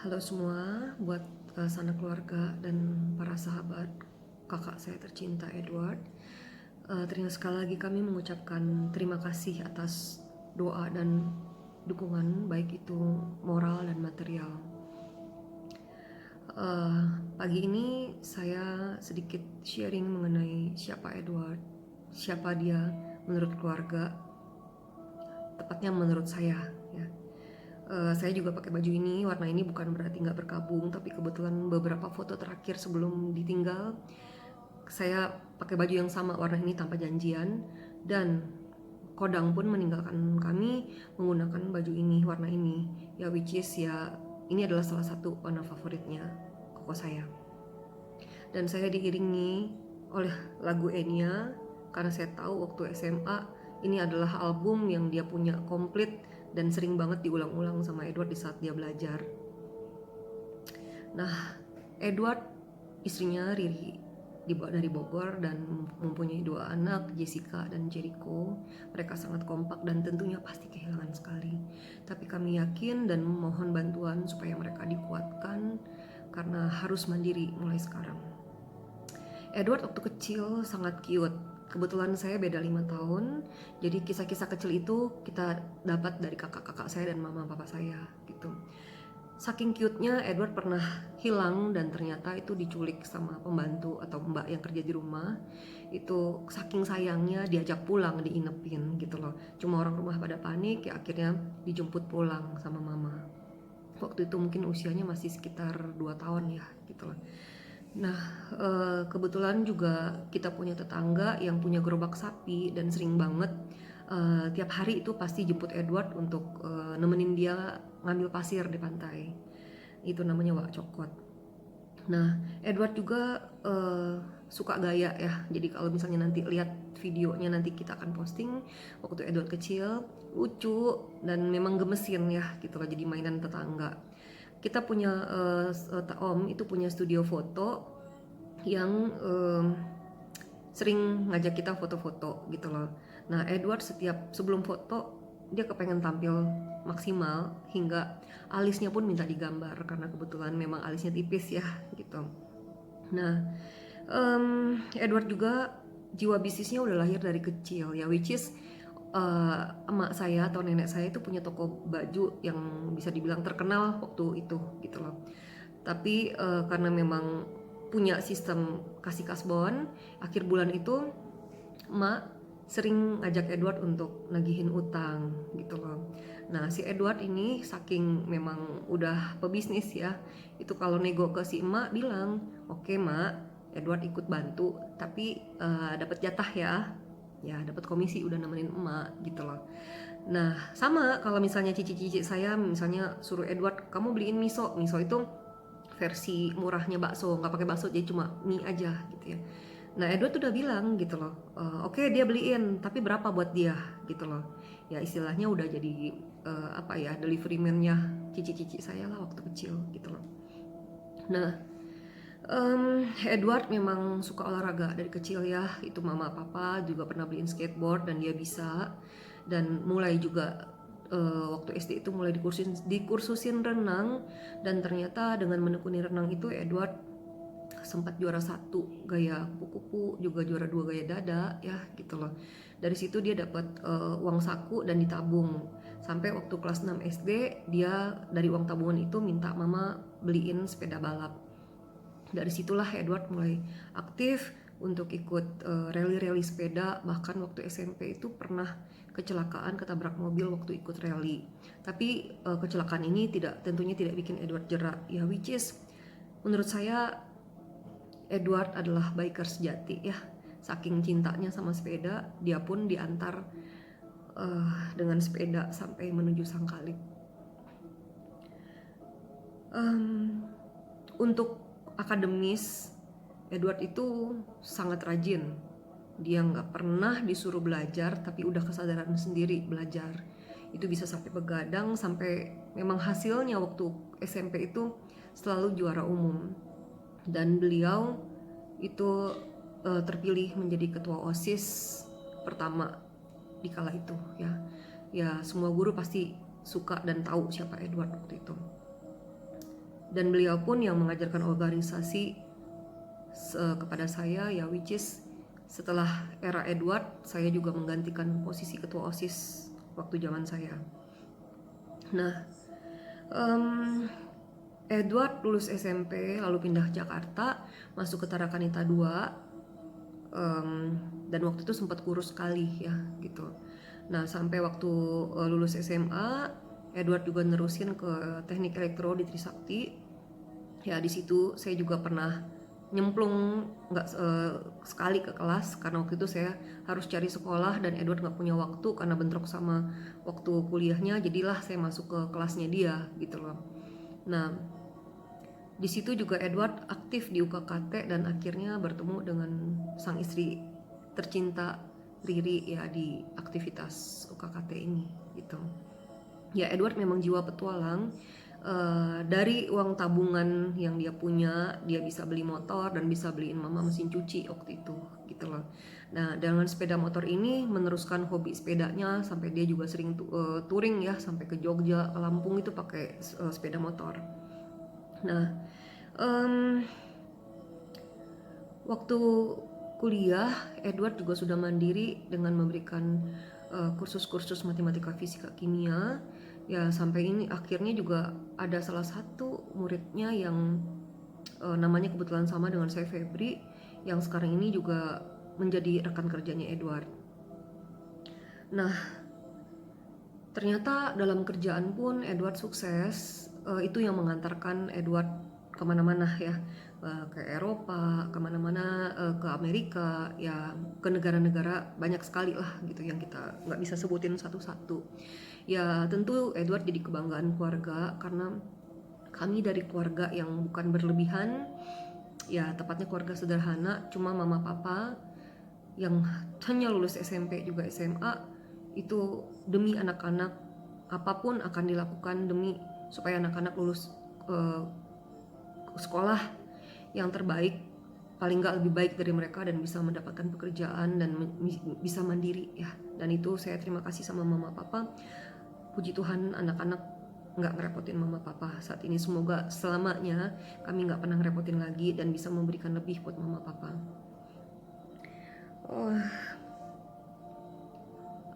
Halo semua, buat sanak keluarga dan para sahabat kakak saya tercinta Edward. Terima sekali lagi kami mengucapkan terima kasih atas doa dan dukungan, baik itu moral dan material. Pagi ini saya sedikit sharing mengenai siapa Edward, siapa dia menurut keluarga, tepatnya menurut saya. Ya. Saya juga pakai baju ini, warna ini bukan berarti nggak berkabung, tapi kebetulan beberapa foto terakhir sebelum ditinggal saya pakai baju yang sama warna ini tanpa janjian, dan Kodang pun meninggalkan kami menggunakan baju ini, warna ini, ya, which is ya ini adalah salah satu warna favoritnya koko saya. Dan saya diiringi oleh lagu Enya karena saya tahu waktu SMA ini adalah album yang dia punya komplit dan sering banget diulang-ulang sama Edward di saat dia belajar. Nah, Edward istrinya Riri dari Bogor dan mempunyai 2 anak, Jessica dan Jericho. Mereka sangat kompak dan tentunya pasti kehilangan sekali. Tapi kami yakin dan mohon bantuan supaya mereka dikuatkan karena harus mandiri mulai sekarang. Edward waktu kecil sangat cute. Kebetulan saya beda 5 tahun, jadi kisah-kisah kecil itu kita dapat dari kakak-kakak saya dan mama papa saya gitu. Saking cute-nya, Edward pernah hilang dan ternyata itu diculik sama pembantu atau mbak yang kerja di rumah. Itu saking sayangnya diajak pulang, diinepin gitu loh. Cuma orang rumah pada panik, ya akhirnya dijemput pulang sama mama. Waktu itu mungkin usianya masih sekitar 2 tahun ya gitu loh. Nah, kebetulan juga kita punya tetangga yang punya gerobak sapi dan sering banget tiap hari itu pasti jemput Edward untuk nemenin dia ngambil pasir di pantai. Itu namanya Wak Cokot. Nah, Edward juga suka gaya ya. Jadi kalau misalnya nanti lihat videonya, nanti kita akan posting waktu Edward kecil, lucu dan memang gemesin ya gitu loh, jadi mainan tetangga. Kita punya Om itu punya studio foto yang sering ngajak kita foto-foto gitu loh. Nah, Edward setiap sebelum foto dia kepengen tampil maksimal hingga alisnya pun minta digambar karena kebetulan memang alisnya tipis ya gitu. Nah, Edward juga jiwa bisnisnya udah lahir dari kecil ya, which is emak saya atau nenek saya itu punya toko baju yang bisa dibilang terkenal waktu itu gitu loh. Tapi karena memang punya sistem kasih kasbon, akhir bulan itu emak sering ngajak Edward untuk nagihin utang gitu loh. Nah, si Edward ini saking memang udah pebisnis ya, itu kalau nego ke si emak bilang, oke mak, Edward ikut bantu, tapi dapat jatah ya dapat komisi udah nemenin emak gitu loh. Nah, sama kalau misalnya cici-cici saya misalnya suruh Edward, kamu beliin miso itu versi murahnya bakso, nggak pakai bakso, jadi cuma mie aja gitu ya. Nah, Edward udah bilang gitu loh, oke, dia beliin, tapi berapa buat dia gitu loh. Ya istilahnya udah jadi apa ya, delivery man-nya cici-cici saya lah waktu kecil gitu loh. Nah, Edward memang suka olahraga dari kecil ya. Itu mama papa juga pernah beliin skateboard dan dia bisa. Dan mulai juga waktu SD itu mulai dikursusin renang, dan ternyata dengan menekuni renang itu Edward sempat juara 1 gaya kupu-kupu, juga juara 2 gaya dada ya gitu loh. Dari situ dia dapat uang saku dan ditabung. Sampai waktu kelas 6 SD dia dari uang tabungan itu minta mama beliin sepeda balap. Dari situlah Edward mulai aktif untuk ikut rally-rally sepeda. Bahkan waktu SMP itu pernah kecelakaan, ketabrak mobil waktu ikut rally. Tapi kecelakaan ini tentunya tidak bikin Edward jerak ya, which is menurut saya Edward adalah biker sejati ya. Saking cintanya sama sepeda, dia pun diantar dengan sepeda sampai menuju Sangkalip. Untuk akademis, Edward itu sangat rajin. Dia nggak pernah disuruh belajar, tapi udah kesadaran sendiri belajar. Itu bisa sampai begadang, sampai memang hasilnya waktu SMP itu selalu juara umum. Dan beliau itu terpilih menjadi ketua OSIS pertama di kala itu ya. Ya, semua guru pasti suka dan tahu siapa Edward waktu itu. dan beliau pun yang mengajarkan organisasi kepada saya, ya which is setelah era Edward saya juga menggantikan posisi ketua OSIS waktu zaman saya. Nah, Edward lulus SMP lalu pindah Jakarta, masuk ke Tarakanita 2, dan waktu itu sempat kurus sekali ya gitu. Nah, sampai waktu lulus SMA, Edward juga nerusin ke Teknik Elektro di Trisakti. Ya di situ saya juga pernah nyemplung nggak sekali ke kelas karena waktu itu saya harus cari sekolah dan Edward nggak punya waktu karena bentrok sama waktu kuliahnya, jadilah saya masuk ke kelasnya dia gitu loh. Nah, di situ juga Edward aktif di UKKT dan akhirnya bertemu dengan sang istri tercinta Riri ya di aktivitas UKKT ini gitu. Ya Edward memang jiwa petualang. Dari uang tabungan yang dia punya, dia bisa beli motor dan bisa beliin mama mesin cuci waktu itu gitu loh. Nah, dengan sepeda motor ini meneruskan hobi sepedanya sampai dia juga sering touring ya, sampai ke Jogja, ke Lampung itu pakai sepeda motor. Nah, waktu kuliah Edward juga sudah mandiri dengan memberikan kursus-kursus matematika, fisika, kimia. Ya sampai ini akhirnya juga ada salah satu muridnya yang namanya kebetulan sama dengan saya, Febri, yang sekarang ini juga menjadi rekan kerjanya Edward. Nah, ternyata dalam kerjaan pun Edward sukses. Itu yang mengantarkan Edward kemana-mana ya, ke Eropa, kemana-mana, ke Amerika, ya ke negara-negara banyak sekali lah gitu yang kita nggak bisa sebutin satu-satu. Ya tentu Edward jadi kebanggaan keluarga karena kami dari keluarga yang bukan berlebihan, ya tepatnya keluarga sederhana, cuma mama papa yang hanya lulus SMP juga SMA, itu demi anak-anak apapun akan dilakukan demi supaya anak-anak lulus sekolah yang terbaik, paling nggak lebih baik dari mereka dan bisa mendapatkan pekerjaan dan bisa mandiri ya. Dan itu saya terima kasih sama mama papa. Puji Tuhan anak-anak nggak ngerepotin mama papa saat ini. Semoga selamanya kami nggak pernah ngerepotin lagi dan bisa memberikan lebih buat mama papa.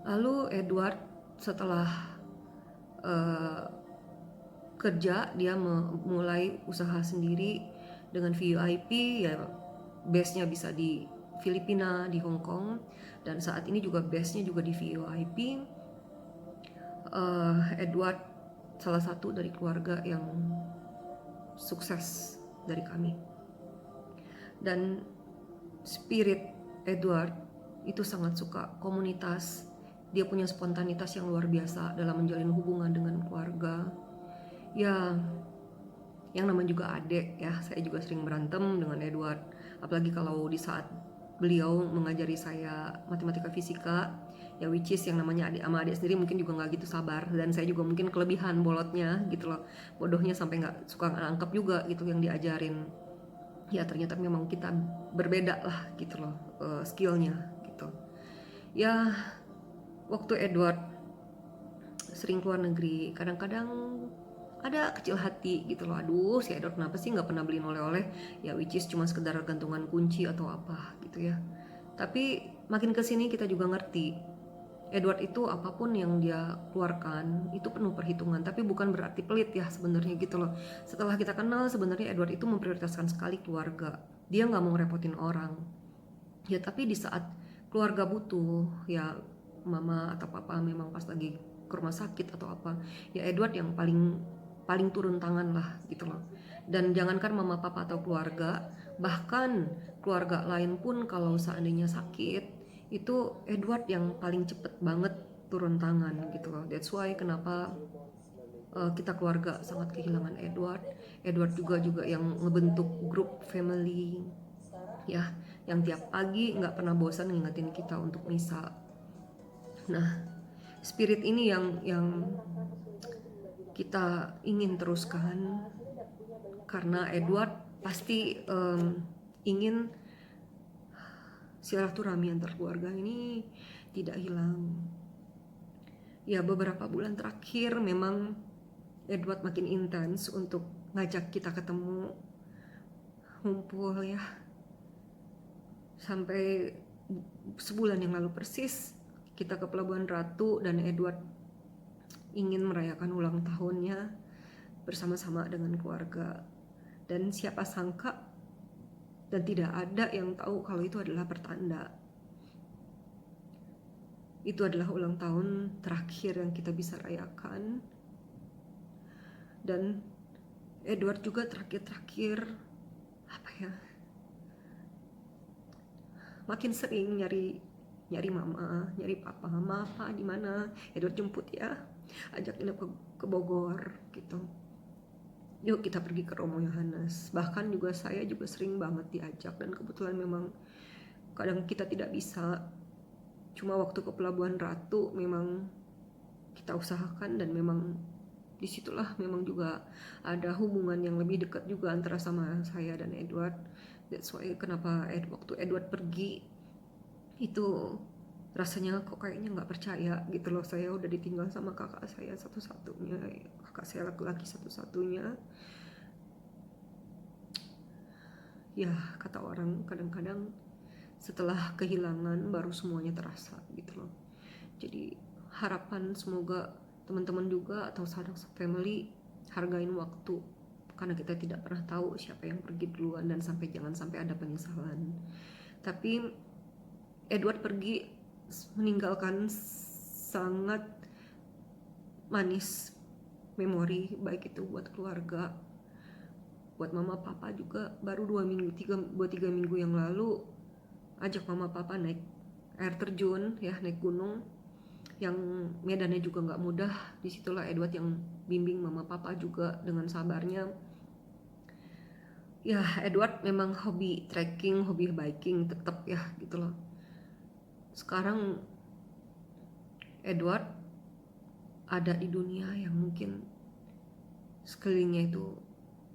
Lalu Edward setelah kerja dia mulai usaha sendiri dengan VUIP ya, base-nya bisa di Filipina, di Hong Kong, dan saat ini juga base-nya juga di VUIP. Edward salah satu dari keluarga yang sukses dari kami, dan spirit Edward itu sangat suka komunitas. Dia punya spontanitas yang luar biasa dalam menjalin hubungan dengan keluarga. Ya, yang namanya juga adik ya, saya juga sering berantem dengan Edward, apalagi kalau di saat beliau mengajari saya matematika, fisika, ya which is yang namanya adik sama adik sendiri mungkin juga nggak gitu sabar, dan saya juga mungkin kelebihan bolotnya gitu loh, bodohnya sampai nggak suka nangkep juga gitu yang diajarin. Ya ternyata memang kita berbeda lah gitu loh, skillnya gitu. Ya waktu Edward sering keluar negeri, kadang-kadang ada kecil hati gitu loh, aduh si Edward kenapa sih nggak pernah beliin oleh-oleh, ya which is cuma sekedar gantungan kunci atau apa gitu ya. Tapi makin kesini kita juga ngerti Edward itu apapun yang dia keluarkan itu penuh perhitungan, tapi bukan berarti pelit ya sebenarnya gitu loh. Setelah kita kenal sebenarnya Edward itu memprioritaskan sekali keluarga, dia nggak mau ngerepotin orang ya. Tapi di saat keluarga butuh ya, mama atau papa memang pas lagi ke rumah sakit atau apa, ya Edward yang paling turun tangan lah gitu loh. Dan jangankan mama papa atau keluarga, bahkan keluarga lain pun kalau seandainya sakit, itu Edward yang paling cepet banget turun tangan gitu loh. That's why kenapa kita keluarga sangat kehilangan Edward. Edward juga yang ngebentuk grup family ya, yang tiap pagi nggak pernah bosan ngingetin kita untuk misa. Nah, spirit ini yang kita ingin teruskan, karena Edward pasti ingin silaturahmi antar keluarga ini tidak hilang. Ya beberapa bulan terakhir memang Edward makin intens untuk ngajak kita ketemu, ngumpul ya. Sampai sebulan yang lalu persis kita ke Pelabuhan Ratu dan Edward ingin merayakan ulang tahunnya bersama-sama dengan keluarga. Dan siapa sangka, dan tidak ada yang tahu kalau itu adalah pertanda. Itu adalah ulang tahun terakhir yang kita bisa rayakan. Dan Edward juga terakhir apa ya, makin sering nyari mama, nyari papa, di mana? Edward jemput ya, ajakin aku ke Bogor gitu. Yuk kita pergi ke Romo Yohanes. Bahkan juga saya juga sering banget diajak, dan kebetulan memang kadang kita tidak bisa. Cuma waktu ke Pelabuhan Ratu memang kita usahakan, dan memang disitulah memang juga ada hubungan yang lebih dekat juga antara sama saya dan Edward. That's why kenapa waktu Edward pergi itu rasanya kok kayaknya nggak percaya gitu loh. Saya udah ditinggal sama kakak saya satu-satunya, kakak saya laki-laki satu-satunya. Ya kata orang kadang-kadang setelah kehilangan baru semuanya terasa gitu loh. Jadi harapan semoga teman-teman juga atau sahabat family hargain waktu, karena kita tidak pernah tahu siapa yang pergi duluan, dan jangan sampai ada penyesalan. Tapi Edward pergi meninggalkan sangat manis memori, baik itu buat keluarga, buat mama papa juga. Baru 2-3 minggu yang lalu ajak mama papa naik air terjun ya, naik gunung yang medannya juga nggak mudah. Disitulah Edward yang bimbing mama papa juga dengan sabarnya. Ya Edward memang hobi trekking, hobi biking tetap ya gitu loh. Sekarang Edward ada di dunia yang mungkin sekelilingnya itu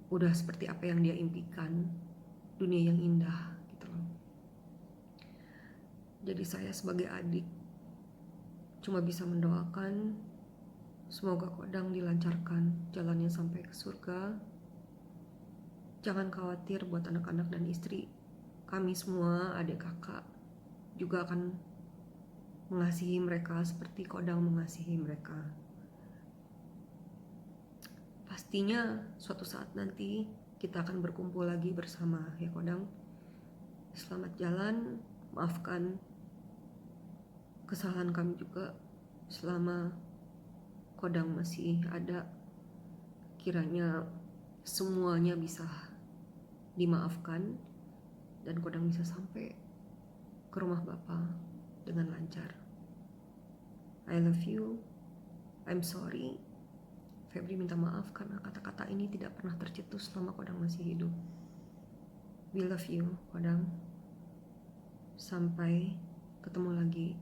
udah seperti apa yang dia impikan, dunia yang indah gitu loh. Jadi saya sebagai adik cuma bisa mendoakan semoga Kodang dilancarkan jalannya sampai ke surga. Jangan khawatir buat anak-anak dan istri. Kami semua, adik kakak, juga akan mengasihi mereka seperti Kodang mengasihi mereka. Pastinya suatu saat nanti kita akan berkumpul lagi bersama ya Kodang. Selamat jalan, maafkan kesalahan kami juga selama Kodang masih ada. Kiranya semuanya bisa dimaafkan dan Kodang bisa sampai ke rumah Bapa dengan lancar. I love you, I'm sorry. Febri minta maaf karena kata-kata ini tidak pernah tercetus selama Kodang masih hidup. We love you Kodang. Sampai ketemu lagi